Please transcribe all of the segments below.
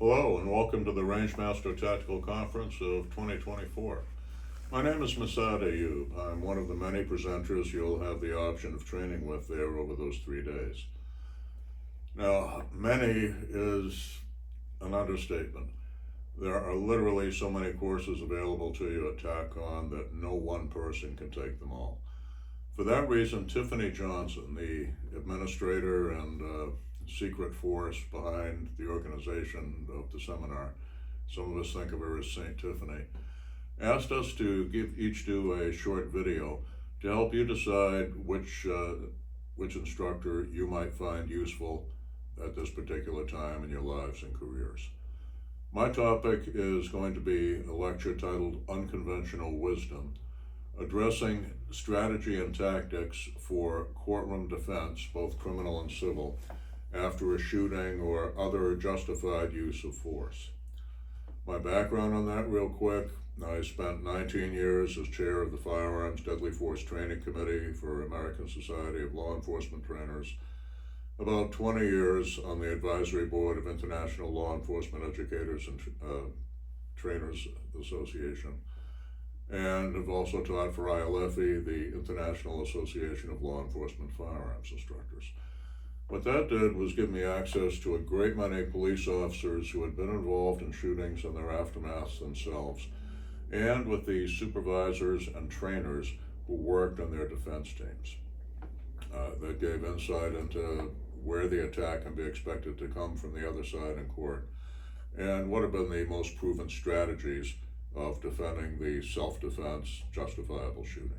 Hello and welcome to the Rangemaster Tactical Conference of 2024. My name is Massad Ayoob. I'm one of the many presenters you'll have the option of training with there over those 3 days. Now, many is an understatement. There are literally so many courses available to you at TACCON that no one person can take them all. For that reason, Tiffany Johnson, the administrator and secret force behind the organization of the seminar, some of us think of her as St. Tiffany, asked us to each do a short video to help you decide which instructor you might find useful at this particular time in your lives and careers. My topic is going to be a lecture titled Unconventional Wisdom, addressing strategy and tactics for courtroom defense, both criminal and civil, after a shooting or other justified use of force. My background on that real quick, I spent 19 years as chair of the Firearms Deadly Force Training Committee for American Society of Law Enforcement Trainers, about 20 years on the advisory board of International Law Enforcement Educators and Trainers Association, and have also taught for ILFE, the International Association of Law Enforcement Firearms Instructors. What that did was give me access to a great many police officers who had been involved in shootings and their aftermaths themselves, and with the supervisors and trainers who worked on their defense teams. That gave insight into where the attack can be expected to come from the other side in court, and what have been the most proven strategies of defending the self-defense justifiable shooting.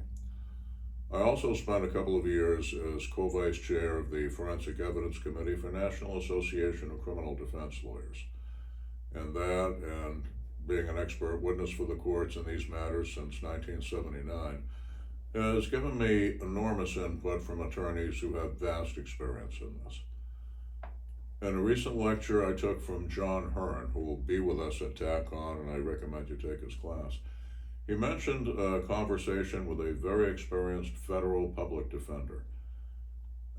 I also spent a couple of years as co-vice chair of the Forensic Evidence Committee for National Association of Criminal Defense Lawyers. And being an expert witness for the courts in these matters since 1979 has given me enormous input from attorneys who have vast experience in this. In a recent lecture I took from John Hearn, who will be with us at TACCON, and I recommend you take his class, he mentioned a conversation with a very experienced federal public defender.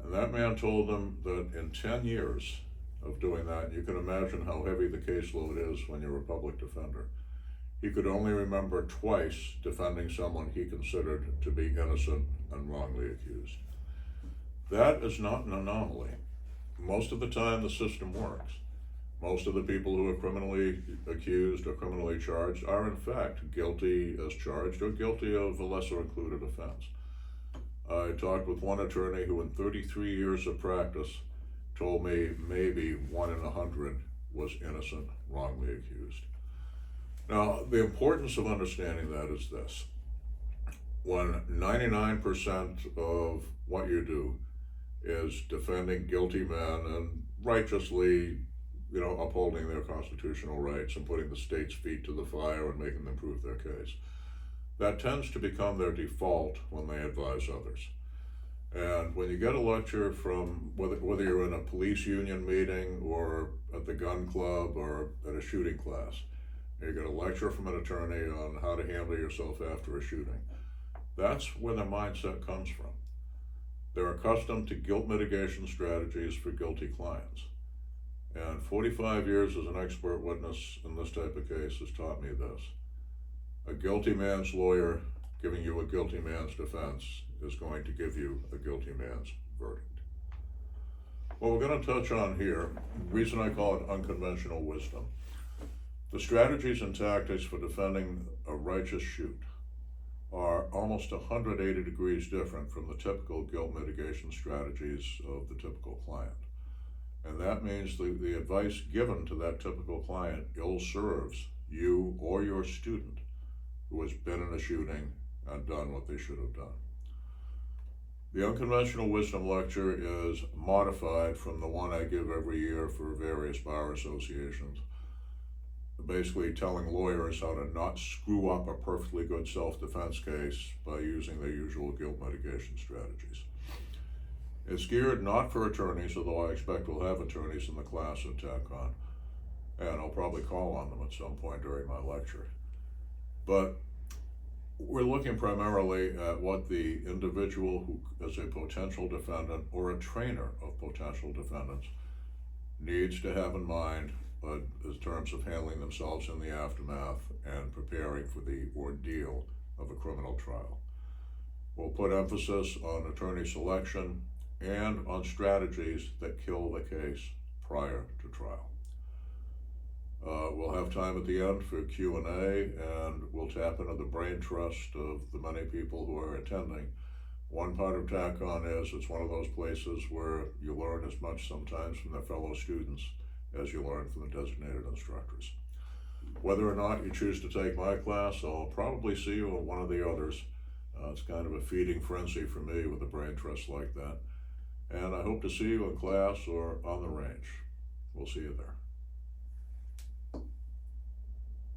And that man told him that in 10 years of doing that, you can imagine how heavy the caseload is when you're a public defender, he could only remember twice defending someone he considered to be innocent and wrongly accused. That is not an anomaly. Most of the time the system works. Most of the people who are criminally accused or criminally charged are in fact guilty as charged or guilty of a lesser included offense. I talked with one attorney who in 33 years of practice told me maybe 1 in 100 was innocent, wrongly accused. Now, the importance of understanding that is this. When 99% of what you do is defending guilty men and righteously, upholding their constitutional rights and putting the state's feet to the fire and making them prove their case, that tends to become their default when they advise others. And when you get a lecture from, whether you're in a police union meeting or at the gun club or at a shooting class, you get a lecture from an attorney on how to handle yourself after a shooting, that's where their mindset comes from. They're accustomed to guilt mitigation strategies for guilty clients. And 45 years as an expert witness in this type of case has taught me this. A guilty man's lawyer giving you a guilty man's defense is going to give you a guilty man's verdict. What we're going to touch on here, the reason I call it unconventional wisdom, the strategies and tactics for defending a righteous shoot are almost 180 degrees different from the typical guilt mitigation strategies of the typical client. And that means the advice given to that typical client ill serves you or your student who has been in a shooting and done what they should have done. The Unconventional Wisdom Lecture is modified from the one I give every year for various bar associations, basically telling lawyers how to not screw up a perfectly good self-defense case by using their usual guilt mitigation strategies. It's geared not for attorneys, although I expect we'll have attorneys in the class at TACCON, and I'll probably call on them at some point during my lecture. But we're looking primarily at what the individual who is a potential defendant or a trainer of potential defendants needs to have in mind but in terms of handling themselves in the aftermath and preparing for the ordeal of a criminal trial. We'll put emphasis on attorney selection and on strategies that kill the case prior to trial. We'll have time at the end for Q&A, and we'll tap into the brain trust of the many people who are attending. One part of TACON is it's one of those places where you learn as much sometimes from their fellow students as you learn from the designated instructors. Whether or not you choose to take my class, I'll probably see you in one of the others. It's kind of a feeding frenzy for me with a brain trust like that. And I hope to see you in class or on the range. We'll see you there.